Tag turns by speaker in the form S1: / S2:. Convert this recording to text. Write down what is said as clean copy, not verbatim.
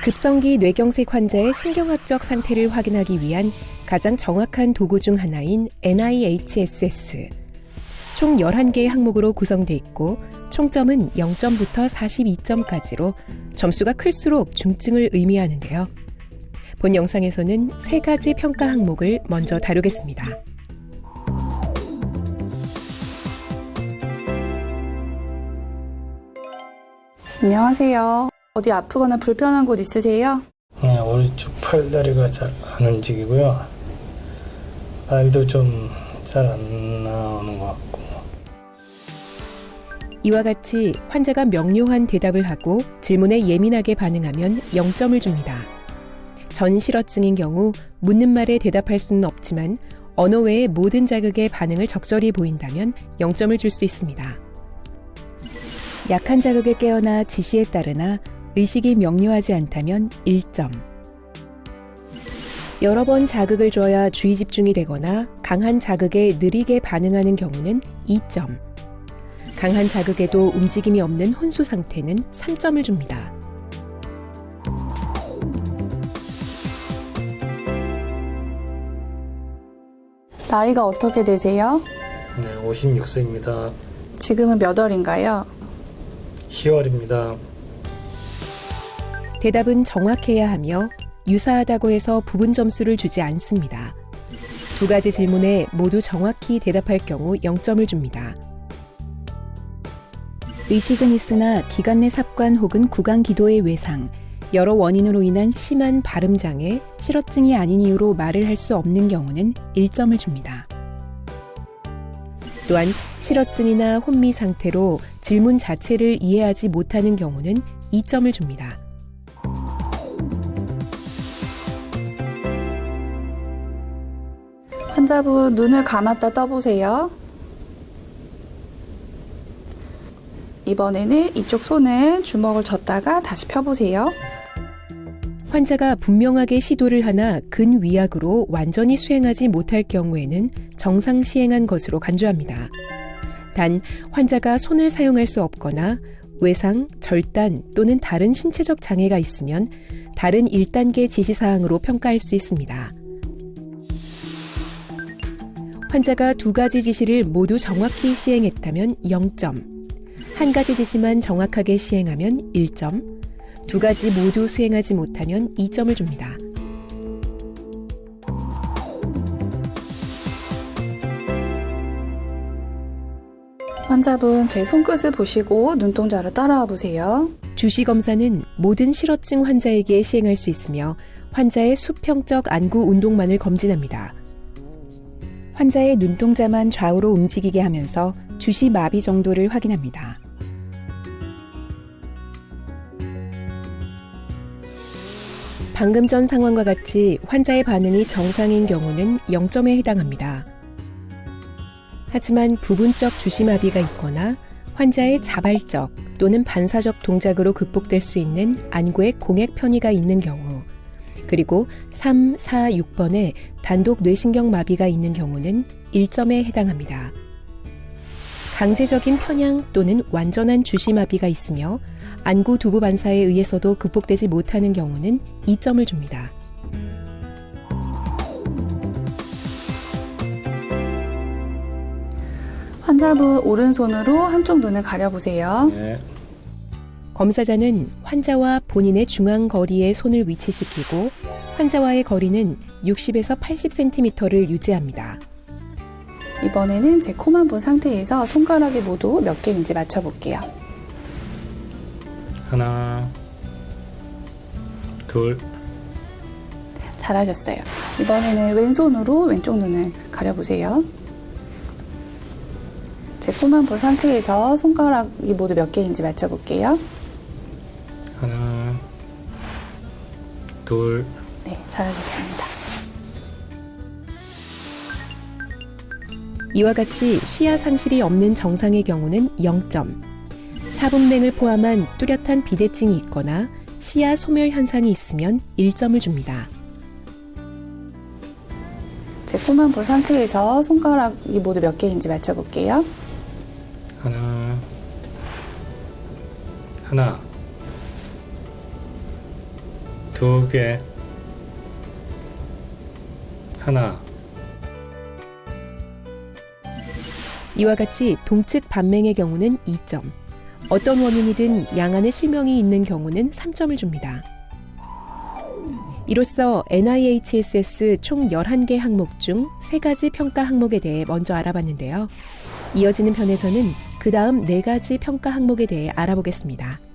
S1: 급성기 뇌경색 환자의 신경학적 상태를 확인하기 위한 가장 정확한 도구 중 하나인 NIHSS. 총 11개의 항목으로 구성돼 있고 총점은 0점부터 42점까지로 점수가 클수록 중증을 의미하는데요. 본 영상에서는 3가지 평가 항목을 먼저 다루겠습니다.
S2: 안녕하세요. 어디 아프거나 불편한 곳 있으세요?
S3: 네, 오른쪽 팔다리가 잘 안 움직이고요. 말도 좀 잘 안 나오는 것 같고.
S1: 이와 같이 환자가 명료한 대답을 하고 질문에 예민하게 반응하면 0점을 줍니다. 전실어증인 경우 묻는 말에 대답할 수는 없지만 언어 외의 모든 자극에 반응을 적절히 보인다면 0점을 줄 수 있습니다. 약한 자극에 깨어나 지시에 따르나 의식이 명료하지 않다면 1점. 여러 번 자극을 줘야 주의 집중이 되거나 강한 자극에 느리게 반응하는 경우는 2점. 강한 자극에도 움직임이 없는 혼수 상태는 3점을 줍니다.
S2: 나이가 어떻게 되세요?
S3: 네, 56세입니다.
S2: 지금은 몇 월인가요?
S3: 10월입니다.
S1: 대답은 정확해야 하며 유사하다고 해서 부분 점수를 주지 않습니다. 2가지 질문에 모두 정확히 대답할 경우 0점을 줍니다. 의식은 있으나 기관 내 삽관 혹은 구강 기도의 외상, 여러 원인으로 인한 심한 발음장애, 실어증이 아닌 이유로 말을 할 수 없는 경우는 1점을 줍니다. 또한 실어증이나 혼미 상태로 질문 자체를 이해하지 못하는 경우는 2점을 줍니다.
S2: 환자분 눈을 감았다 떠보세요. 이번에는 이쪽 손을 주먹을 젓다가 다시 펴보세요.
S1: 환자가 분명하게 시도를 하나 근위약으로 완전히 수행하지 못할 경우에는 정상 시행한 것으로 간주합니다. 단 환자가 손을 사용할 수 없거나 외상, 절단 또는 다른 신체적 장애가 있으면 다른 1단계 지시사항으로 평가할 수 있습니다. 환자가 2가지 지시를 모두 정확히 시행했다면 0점, 1가지 지시만 정확하게 시행하면 1점, 2가지 모두 수행하지 못하면 2점을 줍니다.
S2: 환자분 제 손끝을 보시고 눈동자로 따라와 보세요.
S1: 주시 검사는 모든 실어증 환자에게 시행할 수 있으며 환자의 수평적 안구 운동만을 검진합니다. 환자의 눈동자만 좌우로 움직이게 하면서 주시 마비 정도를 확인합니다. 방금 전 상황과 같이 환자의 반응이 정상인 경우는 0점에 해당합니다. 하지만 부분적 주시마비가 있거나 환자의 자발적 또는 반사적 동작으로 극복될 수 있는 안구의 공액 편의가 있는 경우, 그리고 3, 4, 6번에 단독 뇌신경 마비가 있는 경우는 1점에 해당합니다. 강제적인 편향 또는 완전한 주시마비가 있으며 안구 두부 반사에 의해서도 극복되지 못하는 경우는 2점을 줍니다.
S2: 환자분 오른손으로 한쪽 눈을 가려보세요.
S3: 네.
S1: 검사자는 환자와 본인의 중앙 거리에 손을 위치시키고 환자와의 거리는 60에서 80cm를 유지합니다.
S2: 이번에는 제 코만 본 상태에서 손가락이 모두 몇 개인지 맞춰볼게요.
S3: 하나, 둘.
S2: 잘하셨어요. 이번에는 왼손으로 왼쪽 눈을 가려보세요. 제 코만 본 상태에서 손가락이 모두 몇 개인지 맞춰볼게요.
S3: 하나, 둘.
S2: 네, 잘하셨습니다.
S1: 이와 같이 시야 상실이 없는 정상의 경우는 0점, 사분맹을 포함한 뚜렷한 비대증이 있거나 시야 소멸 현상이 있으면 1점을 줍니다.
S2: 제 코만 본 상태에서 손가락이 모두 몇 개인지 맞춰볼게요.
S3: 하나, 2개, 하나.
S1: 이와 같이 동측 반맹의 경우는 2점, 어떤 원인이든 양안에 실명이 있는 경우는 3점을 줍니다. 이로써 NIHSS 총 11개 항목 중 3가지 평가 항목에 대해 먼저 알아봤는데요. 이어지는 편에서는 그 다음 4가지 평가 항목에 대해 알아보겠습니다.